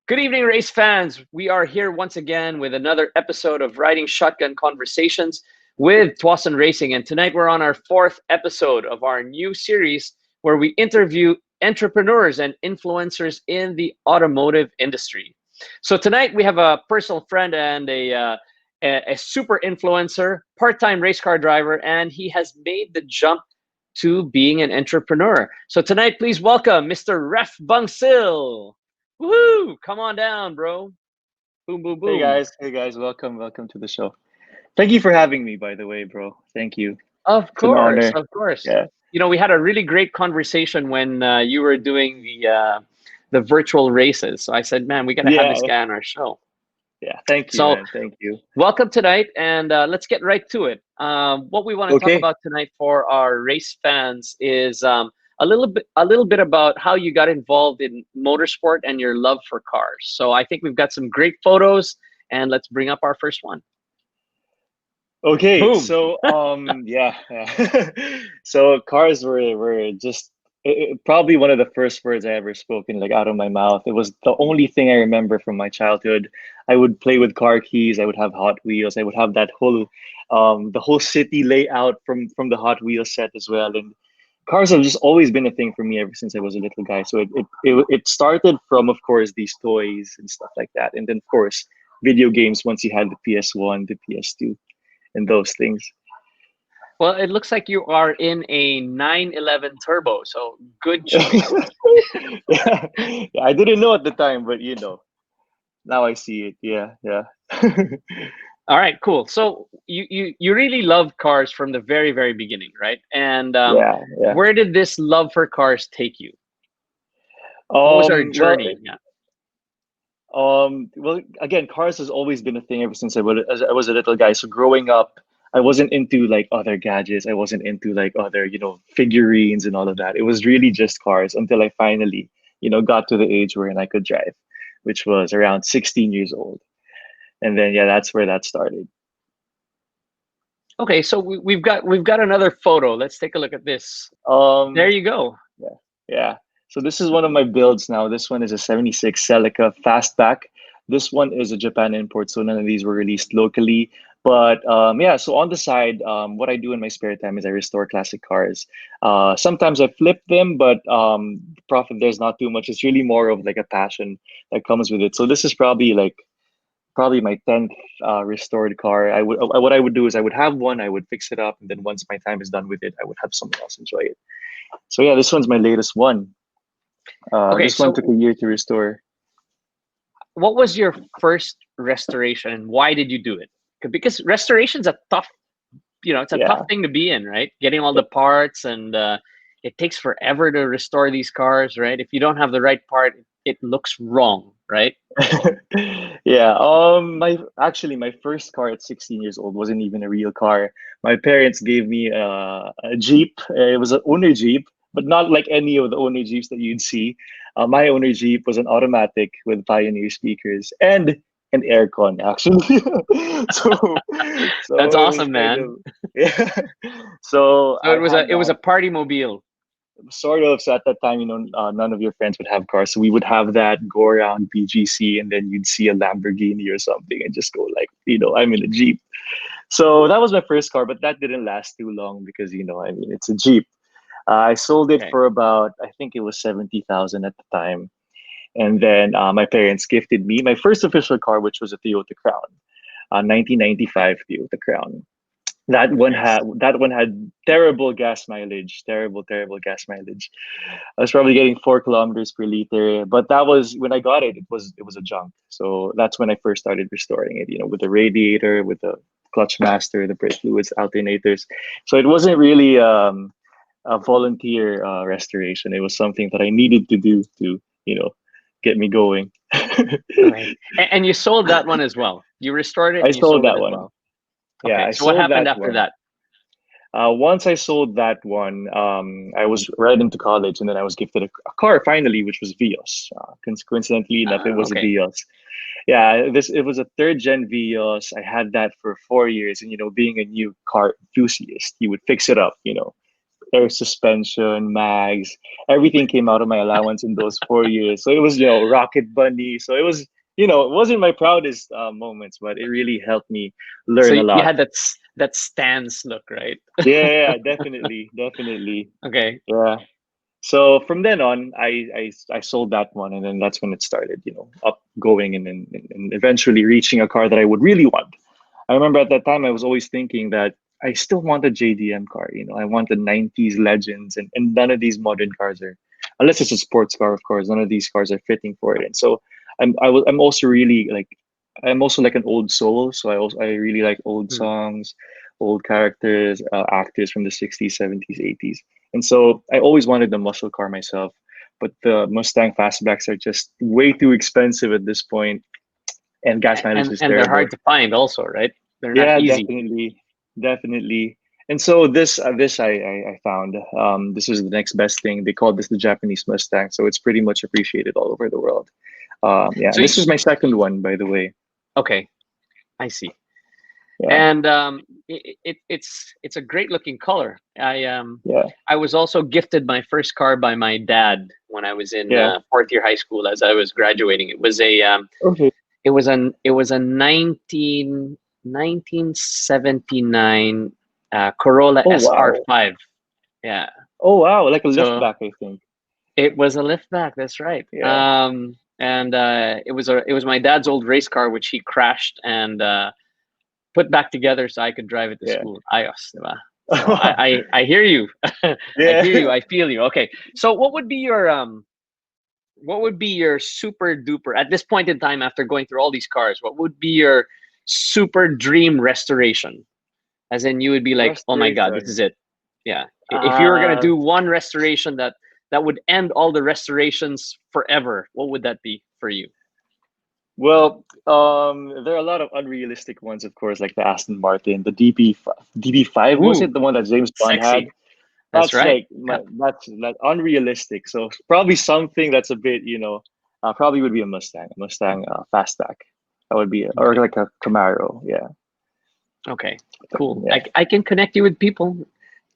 Good evening, race fans. We are here once again with another episode of Riding Shotgun Conversations with Tuason Racing. And tonight we're on our fourth episode of our new series where we interview entrepreneurs and influencers in the automotive industry. So tonight we have a personal friend and a super influencer, part-time race car driver, and he has made the jump to being an entrepreneur. So tonight, please welcome Mr. Reph Bangsil. Woohoo! Come on down, bro. Boom, boom, boom. Hey guys, welcome to the show. Thank you for having me, by the way, bro. Thank you. Of It's an course, honor. of course. Yeah, You know, we had a really great conversation when you were doing the virtual races. So I said, man, we got to have yeah, this guy on our show. yeah. Thank you, So man. Thank you. welcome tonight, and let's get right to it. What we want to talk Okay. about tonight for our race fans is a little bit about how you got involved in motorsport and your love for cars. So I think we've got some great photos, and let's bring up our first one. Okay. Boom. Yeah. So cars were just probably one of the first words I ever spoken like out of my mouth. It was the only thing I remember from my childhood. I would play with car keys. I would have Hot Wheels. I would have that whole the whole city layout from the Hot Wheels set as well. And cars have just always been a thing for me ever since I was a little guy. So it started from, of course, these toys and stuff like that, and then of course video games once you had the PS1, the PS2, and those things. Well, it looks like you are in a 911 Turbo, so good choice. Yeah, yeah, I didn't know at the time, but now I see it. Yeah, yeah. All right, cool. So you really loved cars from the very, very beginning, right? And Yeah, yeah. where did this love for cars take you? What was our Well, journey? Yeah. well, again, cars has always been a thing ever since as I was a little guy. So growing up, I wasn't into like other gadgets. I wasn't into like other, figurines and all of that. It was really just cars until I finally, got to the age where I could drive, which was around 16 years old. And then yeah, that's where that started. Okay, so we've got another photo. Let's take a look at this. There Um, you go. yeah, yeah. So this is one of my builds now. This one is a 76 Celica fastback. This one is a Japan import, so none of these were released locally. But yeah, so on the side, what I do in my spare time is I restore classic cars. Sometimes I flip them, but the profit there's not too much. It's really more of like a passion that comes with it. So this is probably my 10th restored car. What I would do is I would have one, I would fix it up, and then once my time is done with it, I would have someone else enjoy it. So yeah, this one's my latest one. Okay, This one took a so year to restore. what was your first restoration and why did you do it? Because restoration's a tough, it's a tough Yeah. thing to be in, right? Getting all the parts and it takes forever to restore these cars, right? If you don't have the right part, it looks wrong, right? Yeah. My first car at 16 years old wasn't even a real car. My parents gave me a Jeep. It was an owner Jeep, but not like any of the owner Jeeps that you'd see. My owner Jeep was an automatic with Pioneer speakers and an aircon actually. so That's so it was awesome, kind man. of yeah. So So I it had was that a party mobile. sort of. So at that time, none of your friends would have cars, so we would have that go around BGC, and then you'd see a Lamborghini or something and just go like, I'm in a Jeep. So that was my first car, but that didn't last too long because it's a Jeep. I sold it Okay. for about, I think it was 70,000 at the time. And then my parents gifted me my first official car, which was a Toyota Crown, 1995 Toyota Crown. Nice. That one had terrible gas mileage, terrible gas mileage. I was probably getting 4 kilometers per liter, but that was when I got it. It was a junk. So that's when I first started restoring it. With the radiator, with the clutch master, the brake fluids, alternators. So it wasn't really a volunteer restoration. It was something that I needed to do to get me going. Okay. And you sold that one as well. You restored it I and you sold sold it that as one. well. Yeah, Okay. I So what sold happened that after one. that? Once I sold that one, I was right into college, and then I was gifted a car finally, which was Vios. Coincidentally enough, it was a Okay. Vios. Yeah, this it was a third gen Vios. I had that for 4 years, and being a new car enthusiast, you would fix it up, air suspension, mags, everything came out of my allowance in those 4 years. So it was, Rocket Bunny. So it was, it wasn't my proudest moments, but it really helped me So learn a you lot. had that stance look, right? Yeah, yeah, definitely, definitely. Okay. Yeah. So from then on, I sold that one, and then that's when it started, up going, and eventually reaching a car that I would really want. I remember at that time I was always thinking that I still want a JDM car. I want the 90s legends, and none of these modern cars are, unless it's a sports car, of course, none of these cars are fitting for it. And so I'm also really like, I'm also like an old soul. So I really like old Hmm. songs, old characters, actors from the 60s, 70s, 80s. And so I always wanted the muscle car myself, but the Mustang fastbacks are just way too expensive at this point, and gas mileage is And they're terrible. hard to find also, right? They're not Yeah, easy. definitely, definitely. And so this I found, this is the next best thing. They call this the Japanese Mustang, so it's pretty much appreciated all over the world. Yeah, So this is my second one, by the way. okay, I see. Yeah, And it's a great looking color. yeah, I was also gifted my first car by my dad when I was in yeah. fourth year high school as I was graduating. Okay. It was a 1979 Corolla Oh wow. SR5. Yeah. Oh wow, like a So liftback, I think. it was a liftback. That's right. Yeah. And it was my dad's old race car, which he crashed and put back together so I could drive it to Yeah. school. Ayos, diba? So I hear you. I hear you. Yeah. I feel you. Okay. So what would be your super duper at this point in time after going through all these cars? What would be your super dream restoration? As in, you would be like, oh my god, this is Restoration. it. Yeah. If you were gonna Uh do one restoration that would end all the restorations forever, what would that be for you? well, there are a lot of unrealistic ones, of course, like the Aston Martin, the DB5, was Ooh, it the one that James Bond had? sexy. That's That's right. like Yeah. that's like unrealistic. So probably something that's a bit, probably would be a Mustang fastback. That would be, or Okay. like a Camaro. Yeah, Okay. Cool. yeah, I can connect you with people.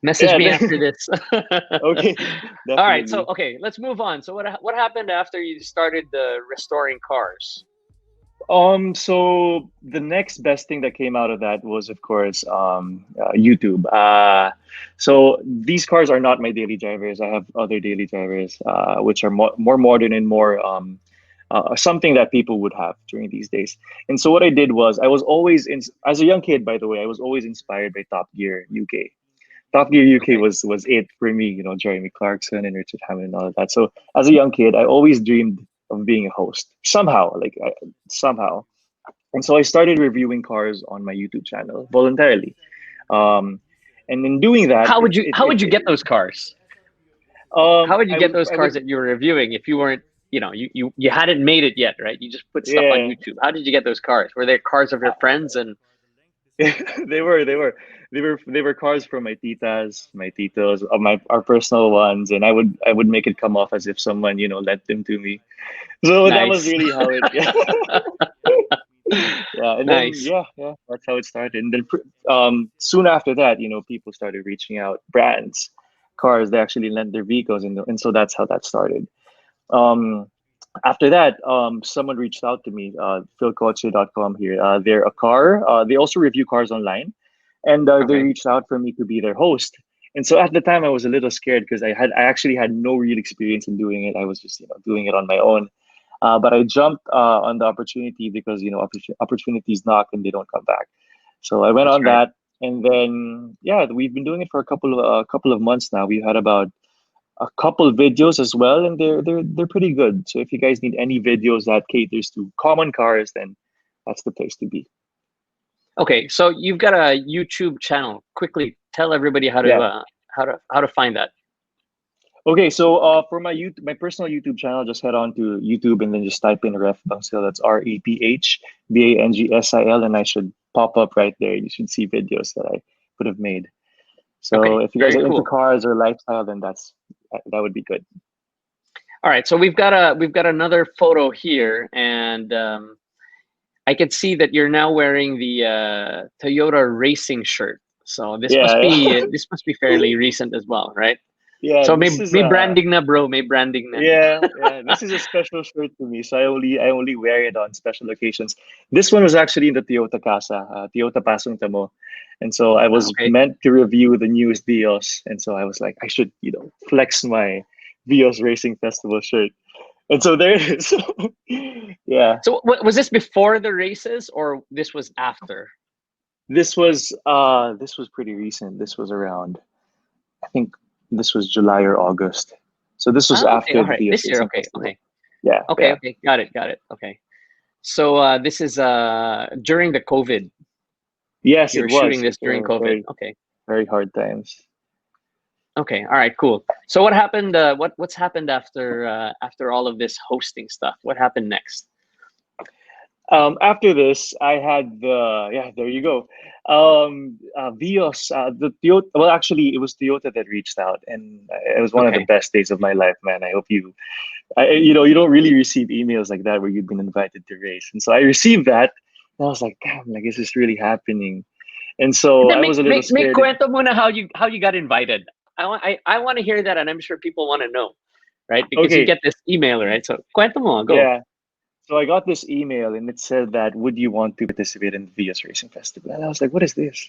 Message yeah. me after this. Okay, All right. So definitely. okay, let's move on. So what happened after you started restoring cars? So the next best thing that came out of that was, of course, YouTube. So these cars are not my daily drivers. I have other daily drivers, which are more modern and more something that people would have during these days. And so what I did was, I was always as a young kid, by the way, I was always inspired by Top Gear UK. Top Gear UK Okay. was it for me, Jeremy Clarkson and Richard Hammond and all of that. So as a young kid, I always dreamed of being a host somehow, somehow. And so I started reviewing cars on my YouTube channel voluntarily. Um, and in doing that, How would you get those cars? How would you get those I cars would, that you were reviewing if you weren't, you hadn't made it yet, right? You just put stuff on yeah. YouTube. How did you get those cars? Were they cars of your friends and They were cars from my titas, my titos, of my our personal ones, and I would make it come off as if someone lent them to me. So that was nice. really how it. Yeah, and then Nice. yeah, that's how it started. And then soon after that, people started reaching out, brands, cars, they actually lent their vehicles, and so that's how that started. Um, After that, someone reached out to me, philcoche.com here. They're a car. They also review cars online, and they Okay. reached out for me to be their host. And so at the time, I was a little scared because I actually had no real experience in doing it. I was just doing it on my own. But I jumped on the opportunity because opportunities knock and they don't come back. So I went That's on right. that, and then yeah, we've been doing it for a couple of months now. We've had about a couple videos as well, and they're pretty good. So if you guys need any videos that caters to common cars, then that's the place to be. Okay, so you've got a YouTube channel. Quickly tell everybody Yeah. how to find that. Okay, so for my personal YouTube channel, just head on to YouTube and then just type in Reph Bangsil. That's REPH BANGSIL, and I should pop up right there. You should see videos that I would have made. So Okay, if you guys very are into cool. cars or lifestyle, then that would be good. All right, so we've got another photo here, and I can see that you're now wearing the Toyota racing shirt So this must Yeah, be yeah. this must be fairly recent as well, right? Yeah, So this is may branding na bro, may branding na. yeah, this is a special shirt to me. So I only wear it on special occasions. This one was actually in the Toyota Casa, Toyota Pasong Tamo. And so I was Okay. meant to review the newest Vios. And so I was like, I should, flex my Vios Racing Festival shirt. And so there it is. Yeah. So was this before the races or this was after? This was pretty recent. This was around, I think this was July or August. So this was Ah, okay, after all the right. Vios This year, Racing okay, Festival. okay. Yeah, Okay, yeah. okay. Got it. Okay. So this is during the COVID. Yes, You it were shooting was. this It's during a COVID. very, Okay. very hard times. Okay. All right, cool. So what happened what's happened after all of this hosting stuff? What happened next? After this, I had yeah, there you go. Vios, the Toyota, well, actually, it was Toyota that reached out, and it was one of the Okay. best days of my life, man. I hope you don't really receive emails like that where you've been invited to race. And so I received that, and I was like, damn, like, is this really happening? And And so then I was a little make scared. cuento muna how you got invited. I want to hear that, and I'm sure people want to know, right? Because you Okay, get this email, right? So cuento mo, go. yeah. So I got this email, and it said that, would you want to participate in the Vios Racing Festival? And I was like, what is this?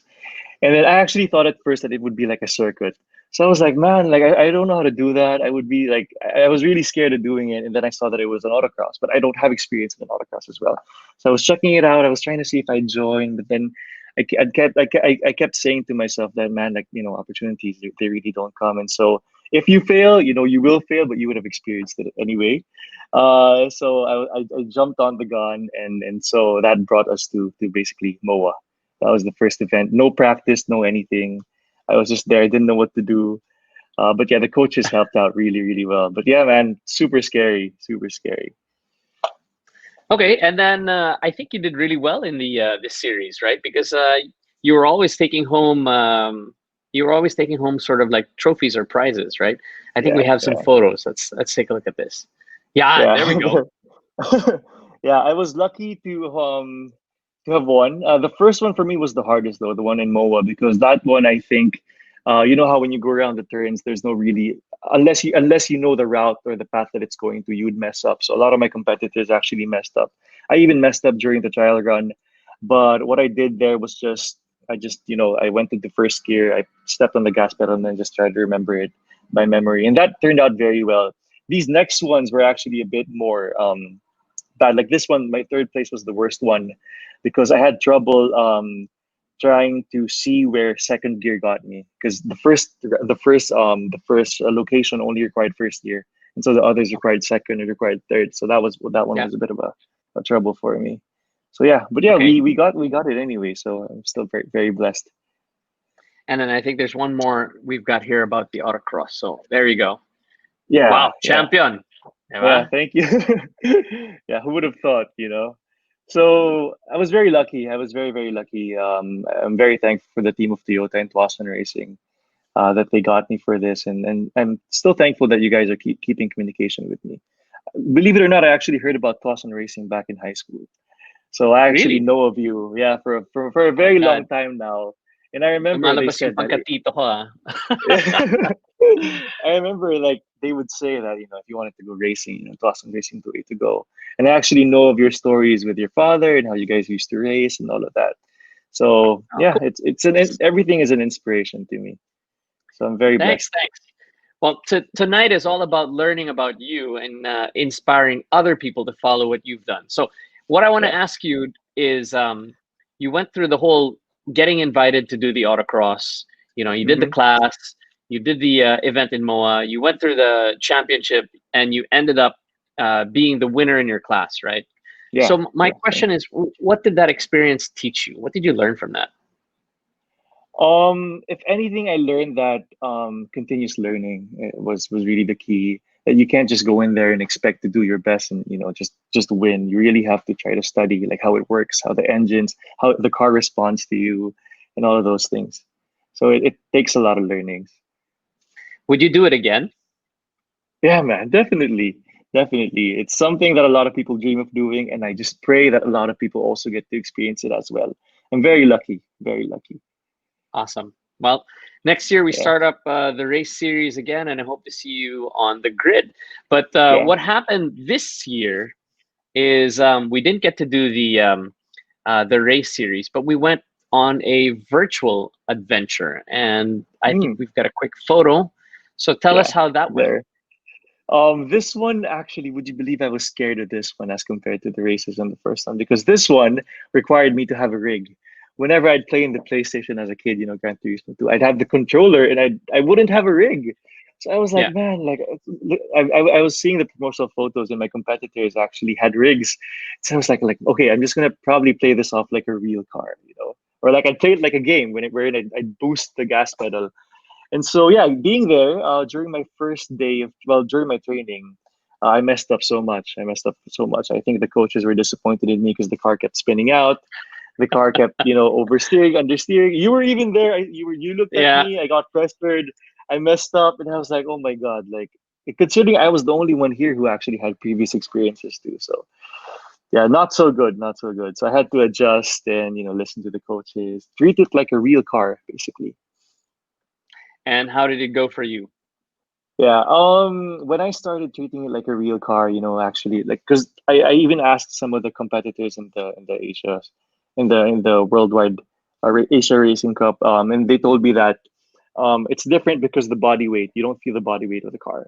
And then I actually thought at first that it would be like a circuit. So I was like, man, like I don't know how to do that. I would be like, I was really scared of doing it. And then I saw that it was an autocross, but I don't have experience in autocross as well. So I was checking it out. I was trying to see if I'd join, but then I kept saying to myself that, man, like, opportunities, they really don't come. And so if you fail, you will fail, but you would have experienced it anyway. So I jumped on the gun, and so that brought us to basically MOA. That was the first event. No practice, no anything. I was just there. I didn't know what to do. But yeah, the coaches helped out really, really well. But yeah, man, super scary, super scary. Okay, and then I think you did really well in the this series, right? Because you were always taking home you were always taking home sort of like trophies or prizes, right? I think we Yeah, have some yeah, photos. Let's take a look at this. Yeah, there we go. yeah. Yeah, I was lucky to have won. The first one for me was the hardest though, the one in MOA, because that one I think, you know how when you go around the turns, there's no really, unless you know the route or the path that it's going to, you would mess up. So a lot of my competitors actually messed up. I even messed up during the trial run, but what I did there was I went to the first gear, I stepped on the gas pedal, and then just tried to remember it by memory, and that turned out very well. These next ones were actually a bit more bad. Like this one, my third place was the worst one because I had trouble trying to see where second gear got me, because the first location only required first gear, and so the others required second and required third. So that one Yeah. was a bit of a trouble for me. So yeah, but yeah, Okay. we got it anyway. So I'm still very, very blessed. And then I think there's one more we've got here about the autocross. So there you go. Yeah, Wow, yeah. champion. Yeah, Diba? thank you. Yeah, who would have thought? So I was very lucky. I was very, very lucky. I'm very thankful for the team of Toyota and Tuason Racing, that they got me for this, and I'm still thankful that you guys are keeping communication with me. Believe it or not, I actually heard about Tuason Racing back in high school. So I actually Really? know of you, yeah, for a Oh my very long God. time now. And I remember they Lumalabas yung said that pagkatito ko ah. I remember like they would say that, if you wanted to go racing, Tuason Racing the way to go. And I actually know of your stories with your father and how you guys used to race and all of that. So Oh, yeah, cool. everything is an inspiration to me. So I'm very Thanks, blessed. thanks. Well, tonight is all about learning about you and inspiring other people to follow what you've done. So, what I want to Yeah. ask you is, you went through the whole getting invited to do the autocross. You did the Hmm. class, you did the event in MOA, you went through the championship, and you ended up being the winner in your class, right? Yeah. So, my Yeah. Thank question you. is, what did that experience teach you? What did you learn from that? If anything, I learned that continuous learning was really the key. That you can't just go in there and expect to do your best and just win. You really have to try to study like how it works, how the engines, how the car responds to you, and all of those things. So it takes a lot of learnings. Would you do it again? Yeah, man, definitely, definitely. It's something that a lot of people dream of doing, and I just pray that a lot of people also get to experience it as well. I'm very lucky, very lucky. Awesome. Well, next year we Yeah. start up the race series again, and I hope to see you on the grid. But Yeah. what happened this year is we didn't get to do the race series, but we went on a virtual adventure, and I think Mm, we've got a quick photo. So tell us yeah. how that went. There. This one actually, would you believe I was scared of this one as compared to the races on the first one? Because this one required me to have a rig. Whenever I'd play in the PlayStation as a kid, Gran Turismo 2, I'd have the controller and I wouldn't have a rig. So I was like, Yeah, man, like I was seeing the promotional photos and my competitors actually had rigs. So I was like, okay, I'm just gonna probably play this off like a real car. Or like I'd play it like a game wherein I'd boost the gas pedal and so, yeah, being there during my first day during my training, I messed up so much. I messed up so much. I think the coaches were disappointed in me because the car kept spinning out. The car kept, oversteering, understeering. You were even there. You looked at yeah. me. I got pressured. I messed up, and I was like, oh my god, like considering I was the only one here who actually had previous experiences too. So yeah, not so good, not so good. So I had to adjust and listen to the coaches, treat it like a real car, basically. And how did it go for you? Yeah, when I started treating it like a real car, actually, like, because I even asked some of the competitors in the Asia, in the worldwide Asia Racing Cup, and they told me that it's different because the body weight, you don't feel the body weight of the car,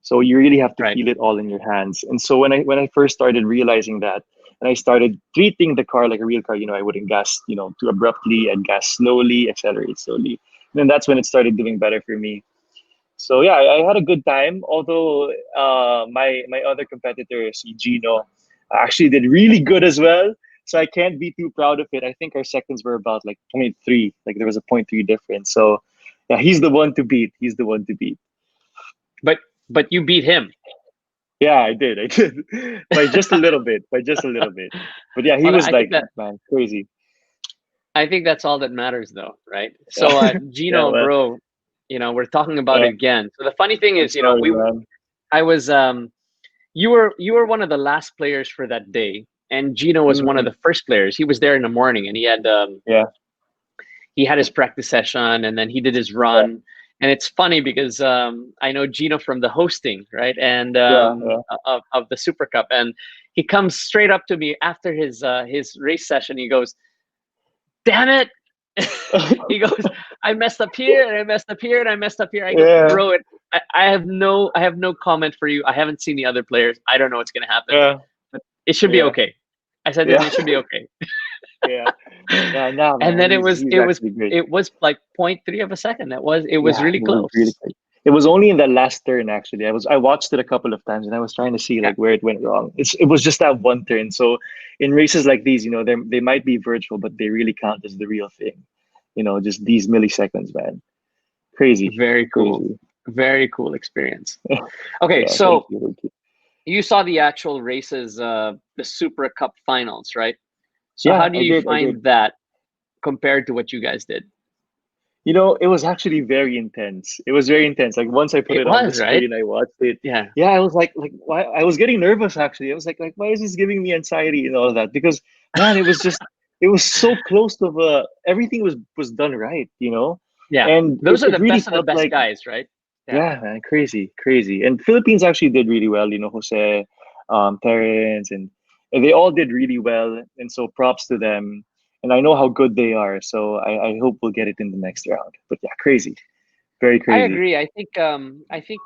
so you really have to Right. feel it all in your hands. And so when I first started realizing that, and I started treating the car like a real car, I wouldn't gas, too abruptly, I'd gas slowly, accelerate slowly. And then that's when it started doing better for me. So yeah, I had a good time. Although my other competitor, si Gino, actually did really good as well. So I can't be too proud of it. I think our seconds were about like point 0.3. Like there was a point 0.3 difference. So yeah, he's the one to beat. He's the one to beat. But you beat him. Yeah, I did. I did. By just a little bit. By just a little bit. But yeah, he Well, was like, man, crazy. I think that's all that matters, though, right? So, Yeah, yeah, Gino, man. bro, we're talking about Yeah, it again. So the funny thing I'm is, sorry, man. I was, you were one of the last players for that day, and Gino was one of Mm, the first players. He was there in the morning, and yeah, he had his practice session, and then he did his yeah, run. And it's funny because I know Gino from the hosting, right, and yeah, yeah. of the Super Cup, and he comes straight up to me after his race session. He goes, "Damn it!" He goes, "I messed up here, and I messed up here, and I messed up here." I go, Yeah, "Bro, I have no comment for you. I haven't seen the other players. I don't know what's gonna happen, yeah, but it should be yeah. okay." I said to him, Yeah, "It should be okay." yeah, yeah. Nah, And man, then it he's was he's it was actually great. it was like 0.3 of a second. It was Yeah, really it was really close. great. It was only in that last turn actually. I watched it a couple of times and I was trying to see Yeah, like where it went wrong. It was just that one turn. So in races like these, they might be virtual, but they really count as the real thing. Just these milliseconds, man. Crazy, very cool, crazy. very cool experience. Okay, Yeah, thank so you, thank you. you saw the actual races, the Super Cup finals, right? So how Yeah, do I you did, I did. find that compared to what you guys did? It was actually very intense. It was very intense. Like once I put It it on the was, right? screen, I watched it. Yeah. Yeah, I was like, why? I was getting nervous actually. I was like, why is this giving me anxiety and all of that? Because man, it was so close to everything was done right, Yeah. and it, Those are it the really best of the felt best like guys, right? Yeah. yeah, man, crazy, crazy. And Philippines actually did really well. Jose, Terrence, and they all did really well. And so props to them. And I know how good they are. So I hope we'll get it in the next round. But yeah, crazy, very I crazy. agree. I think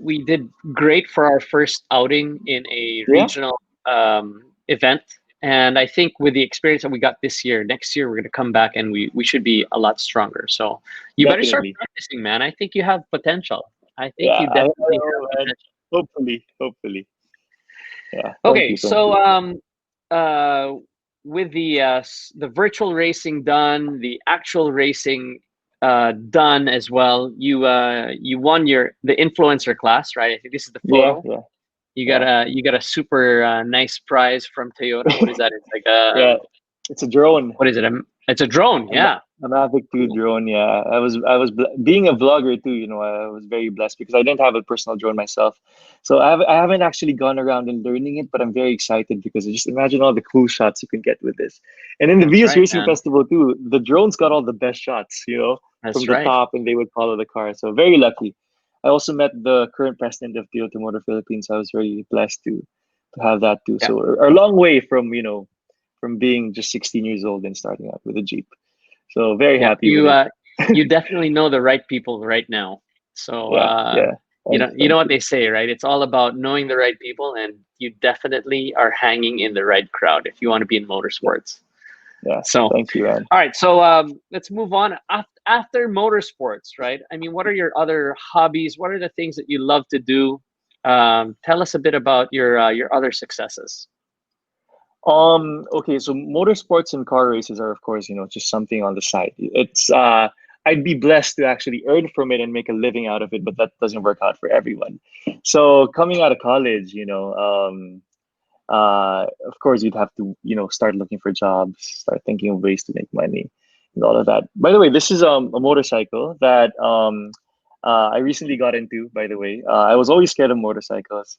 we did great for our first outing in a Yeah, regional event. And I think with the experience that we got this year, next year we're going to come back and we should be a lot stronger. So you better start definitely. practicing, man. I think you have potential. I think Yeah, you I definitely have know, man. potential. Hopefully, hopefully. Yeah, thank Okay, you, thank so you. uh, with the virtual racing done, the actual racing done as well, you won the influencer class, right? I think this is the Yeah, photo. yeah, You got yeah, a super nice prize from Toyota. What is that? It's like yeah. It's a drone. what is it? It's a drone. I'm Yeah. I'm Mavic 2 Cool. drone. Yeah, being a vlogger too. I was very blessed because I didn't have a personal drone myself, so I haven't actually gone around and learning it. But I'm very excited because I just imagine all the cool shots you can get with this. And in the That's VS right, Racing man. Festival too, the drones got all the best shots. From That's the right. top, and they would follow the car. So very lucky. I also met the current president of Toyota Motor Philippines. I was very blessed to have that too. Yeah. So a long way from from being just 16 years old and starting out with a Jeep. So very Yeah. happy with it. You definitely know the right people right now. So Yeah, yeah. you know Thank what you. they say, right? It's all about knowing the right people, and you definitely are hanging in the right crowd if you want to be in Yeah, motorsports. yeah. So, Thank you, man. all right. So let's move on. After motorsports, right? I mean, what are your other hobbies? What are the things that you love to do? Tell us a bit about your other successes. Okay, so motorsports and car races are, of course, just something on the side. I'd be blessed to actually earn from it and make a living out of it, but that doesn't work out for everyone. So coming out of college, of course, you'd have to, start looking for jobs, start thinking of ways to make money, and all of that. By the way, this is a motorcycle that I recently got into. By the way, I was always scared of motorcycles,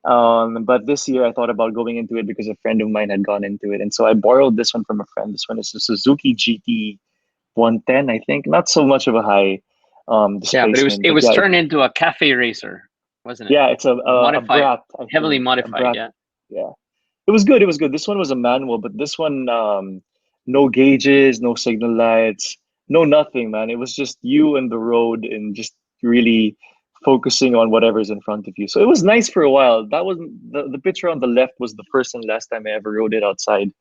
but this year I thought about going into it because a friend of mine had gone into it, and so I borrowed this one from a friend. This one is a Suzuki GT 110, I think. Not so much of a high Yeah, but it was displacement, it but was yeah, turned into a cafe racer, wasn't it? yeah, it's a Modified, brat, I heavily think, a modified. brat. Yeah. Yeah. It was good. It was good. This one was a manual, but this one, no gauges, no signal lights, no nothing, man. It was just you and the road and just really focusing on whatever's in front of you. So it was nice for a while. That wasn't the picture on the left was the first and last time I ever rode it outside.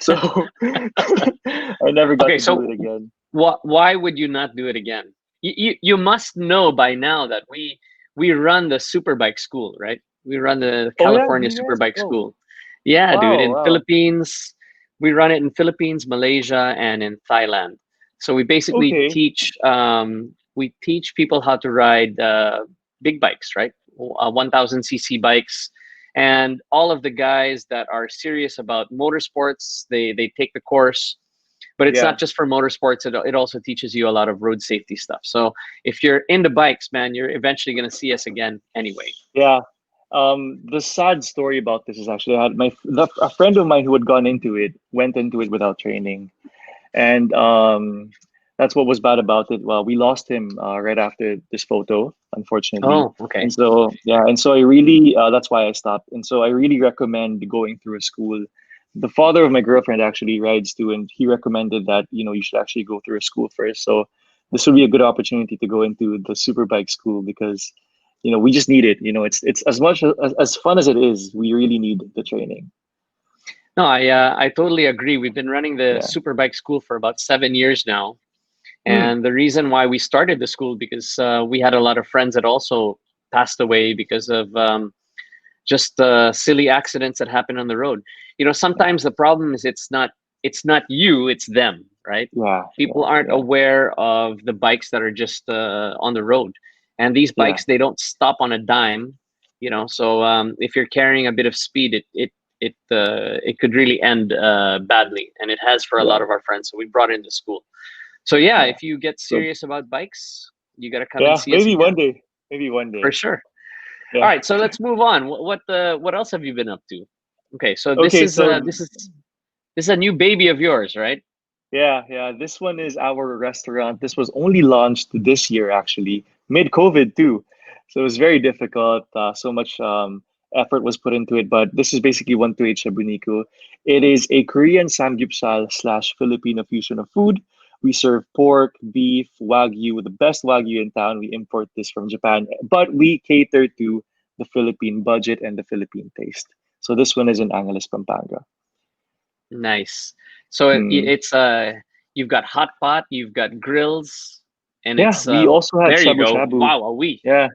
So I never got Okay, to do so it again. why would you not do it again? You must know by now that we run the Superbike school, right? We run the Oh yeah, California you guys? Superbike Oh, school. Yeah, dude. wow, In wow. Philippines, we run it in Philippines, Malaysia, and in Thailand. So we basically Okay. teach people how to ride big bikes, right? 1,000 cc bikes, and all of the guys that are serious about motorsports, they take the course, but it's not Yeah, just for motorsports. It also teaches you a lot of road safety stuff. So if you're into bikes, man, you're eventually going to see us again anyway. yeah. The sad story about this is actually I had a friend of mine who had gone into it went into it without training, and that's what was bad about it. Well, we lost him right after this photo, unfortunately, Oh, okay. and so yeah, and so I really that's why I stopped, and so I really recommend going through a school. The father of my girlfriend actually rides too, and he recommended that you should actually go through a school first. So this would be a good opportunity to go into the superbike school because we just need it. It's as much as fun as it is. We really need the training. No, I totally agree. We've been running the Yeah. Superbike school for about 7 years now, Hmm. and the reason why we started the school because we had a lot of friends that also passed away because of just silly accidents that happen on the road. Yeah. Sometimes the problem is it's not you, it's them, right? Yeah. People Yeah. aren't Yeah. aware of the bikes that are just on the road, and these Yeah. bikes, they don't stop on a dime. So if you're carrying a bit of speed, it could really end badly, and it has for a Yeah. lot of our friends. So we brought it into school. So yeah, Yeah. if you get Good. serious about bikes, you got to come and Yeah. see us Maybe one again day. Maybe one for day. sure. All Yeah. right, so let's move on. What else have you been up to? Okay, so this Okay. is So uh, this is this is a new baby of yours, right? yeah, yeah. This one is our restaurant. This was only launched this year, actually, mid-COVID too. So it was very difficult. So much effort was put into it. But this is basically 128 Shabuniko. It is a Korean samgyeopsal slash Filipino fusion of food. We serve pork, beef, wagyu, the best wagyu in town. We import this from Japan, but we cater to the Philippine budget and the Philippine taste. So this one is in Angeles, Pampanga. Nice. So Hmm. you've got hot pot, you've got grills, and Yeah, it's we also have there you shabu go. shabu. Wow, a we. Yeah,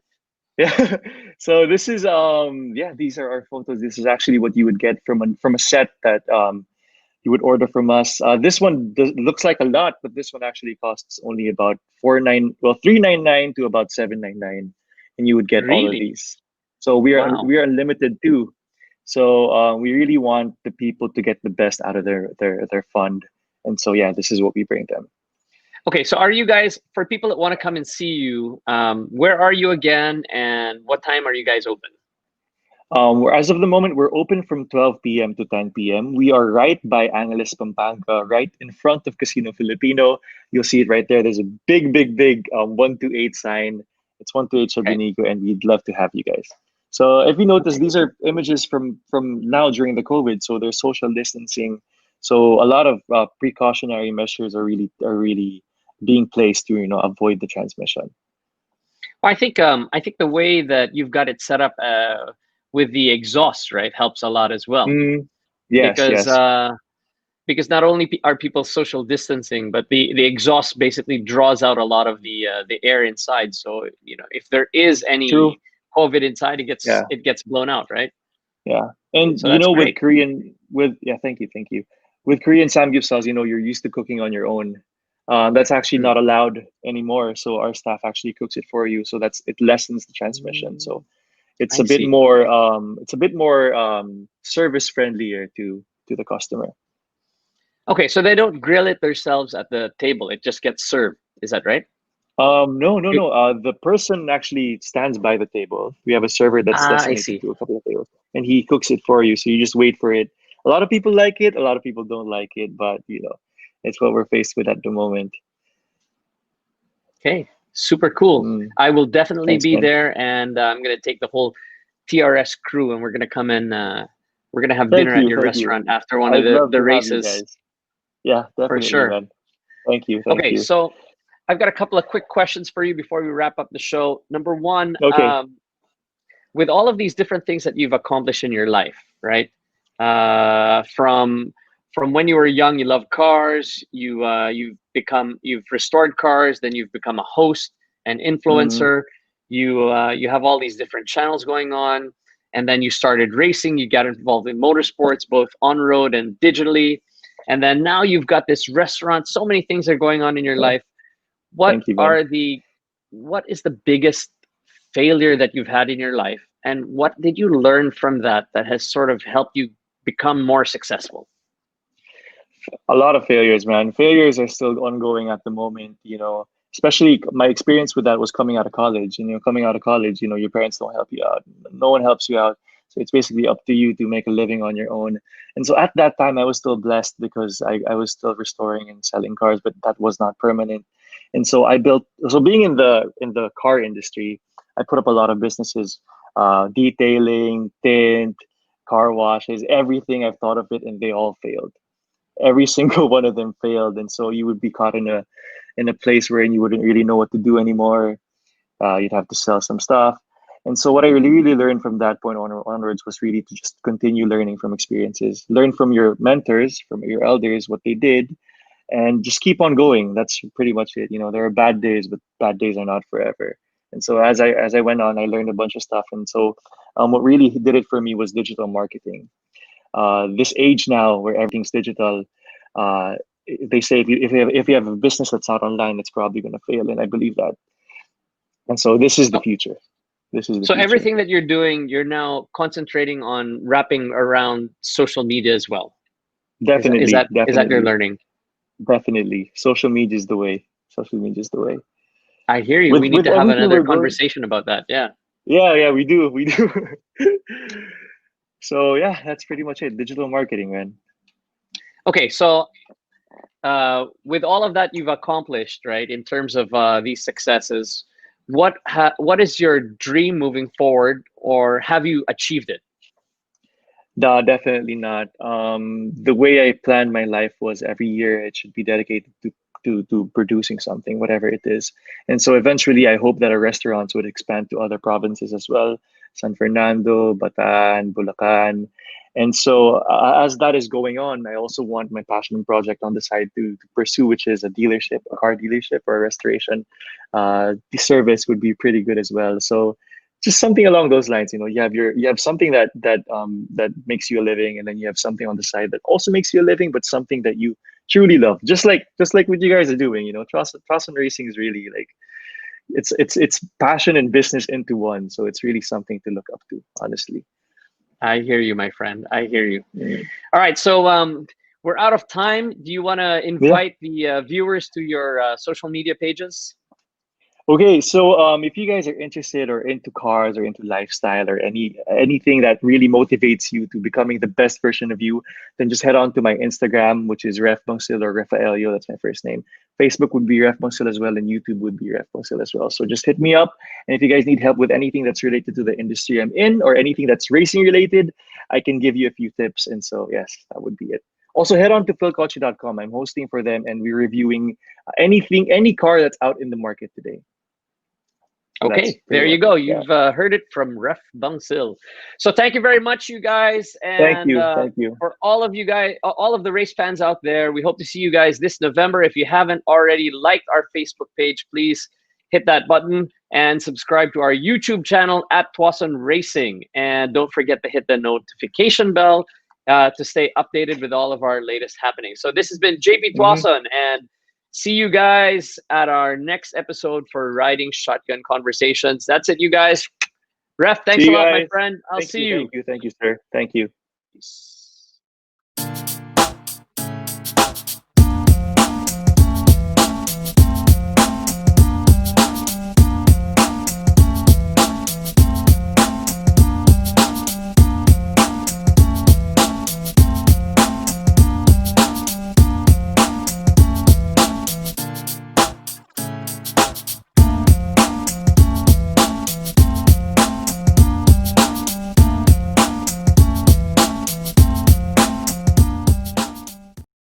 yeah. So this is yeah, these are our photos. This is actually what you would get from a set that you would order from us. This one looks like a lot, but this one actually costs only about 399 to about 799, and you would get all of Really? these. So we are Wow. we are unlimited too. So we really want the people to get the best out of their fund, And so yeah, this is what we bring them. Okay, so are you guys, for people that want to come and see you, where are you again, and what time are you guys open? As of the moment, we're open from 12 p.m. to 10 p.m. We are right by Angeles, Pampanga, right in front of Casino Filipino. You'll see it right there. There's a big 128 sign. It's 128 Okay, Sabinico, and we'd love to have you guys. So if you notice, okay, these are images from now during the COVID. So there's social distancing. So a lot of precautionary measures are really being placed to avoid the transmission. well, I think the way that you've got it set up with the exhaust, right, helps a lot as well, Mm, yes, because yes, uh, because not only are people social distancing, but the exhaust basically draws out a lot of the air inside. So if there is true. any COVID inside, Yeah. it gets blown out, right? Yeah. And So that's with great. Korean with yeah, thank you. With Korean samgyeopsals, you're used to cooking on your own. That's actually Mm. not allowed anymore. So our staff actually cooks it for you. So it lessens the transmission. Mm, So it's a I bit see. more service friendlier to the customer. Okay, so they don't grill it themselves at the table. It just gets served. Is that right? No, no, You- no. The person actually stands by the table. We have a server that's I designated see. to a couple of tables, and he cooks it for you. So you just wait for it. A lot of people like it. A lot of people don't like it, but it's what we're faced with at the moment. Okay, super cool. Mm, I will definitely thanks, be man. there, and I'm gonna take the whole TRS crew, and we're gonna come in. We're gonna have dinner Thank at you, your thank you. restaurant after one of I'd love the to have you races, guys. Yeah, for definitely, sure. man. Thank you, thank Okay, you. so I've got a couple of quick questions for you before we wrap up the show. Number one, Okay. with all of these different things that you've accomplished in your life, right? Uh, from from when you were young, you loved cars. You've restored cars. Then you've become a host, an Mm, influencer. You have all these different channels going on, and then you started racing. You got involved in motorsports, both on road and digitally, and then now you've got this restaurant. So many things are going on in your yeah, life. What thank you, man. are the what is the biggest failure that you've had in your life, and what did you learn from that that has sort of helped you become more successful? A lot of failures, man. Failures are still ongoing at the moment, especially my experience with that was coming out of college. Coming out of college, your parents don't help you out. No one helps you out. So it's basically up to you to make a living on your own. And so at that time, I was still blessed because I was still restoring and selling cars, but that was not permanent. And so being in the car industry, I put up a lot of businesses, detailing, tint, car washes, everything. I've thought of it, and they all failed. Every single one of them failed, and so you would be caught in a place where you wouldn't really know what to do anymore. You'd have to sell some stuff. And so what I really learned from that point onwards was really to just continue learning from experiences, learn from your mentors, from your elders, what they did, and just keep on going. That's pretty much it. There are bad days, but bad days are not forever. And so as I went on, I learned a bunch of stuff. And so what really did it for me was digital marketing. This age now where everything's digital, uh, they say if you have a business that's not online, it's probably going to fail, and I believe that. And so this is the So, future. This is the so future. everything that you're doing, you're now concentrating on wrapping around social media as well. Definitely, Is that your definitely, learning? definitely. Social media is the way. Social media is the way. I hear you. We With need with to have everything another we're going, conversation about that. Yeah. yeah, yeah, we do. So yeah, that's pretty much it. Digital marketing, man. Okay, so with all of that you've accomplished, right, in terms of these successes, what is your dream moving forward, or have you achieved it? No, definitely not. The way I planned my life was every year it should be dedicated to producing something, whatever it is. And so eventually, I hope that our restaurants would expand to other provinces as well, San Fernando, Bataan, Bulacan. And so as that is going on, I also want my passion project on the side to pursue, which is a dealership, a car dealership or a restoration. The service would be pretty good as well. So just something along those lines. You have something that makes you a living, and then you have something on the side that also makes you a living, but something that you truly love, just like what you guys are doing. Trust and racing is really like it's passion and business into one, so it's really something to look up to, honestly. I hear you, my friend. I hear you. Mm. All right, so we're out of time. Do you want to Yeah. invite the viewers to your social media pages? Okay, so if you guys are interested or into cars or into lifestyle or anything that really motivates you to becoming the best version of you, then just head on to my Instagram, which is Reph Bangsil or Rafaelio. That's my first name. Facebook would be Reph Bangsil as well, and YouTube would be Reph Bangsil as well. So just hit me up, and if you guys need help with anything that's related to the industry I'm in or anything that's racing related, I can give you a few tips. And so yes, that would be it. Also, head on to philcoche.com. I'm hosting for them, and we're reviewing anything, any car that's out in the market today. So that's Okay, pretty there you much go. it. Yeah. You've heard it from Reph Bangsil. So thank you very much, you guys, Thank and you. Thank you. for all of you guys, all of the race fans out there, we hope to see you guys this November. If you haven't already liked our Facebook page, please hit that button and subscribe to our YouTube channel at Tuason Racing. And don't forget to hit the notification bell to stay updated with all of our latest happenings. So this has been JP Hmm. Tuason, and see you guys at our next episode for Riding Shotgun Conversations. That's it, you guys. Reph, See thanks a you lot, my guys. friend. I'll Thank see you. you. Thank you. Thank you, sir. Thank you. Peace.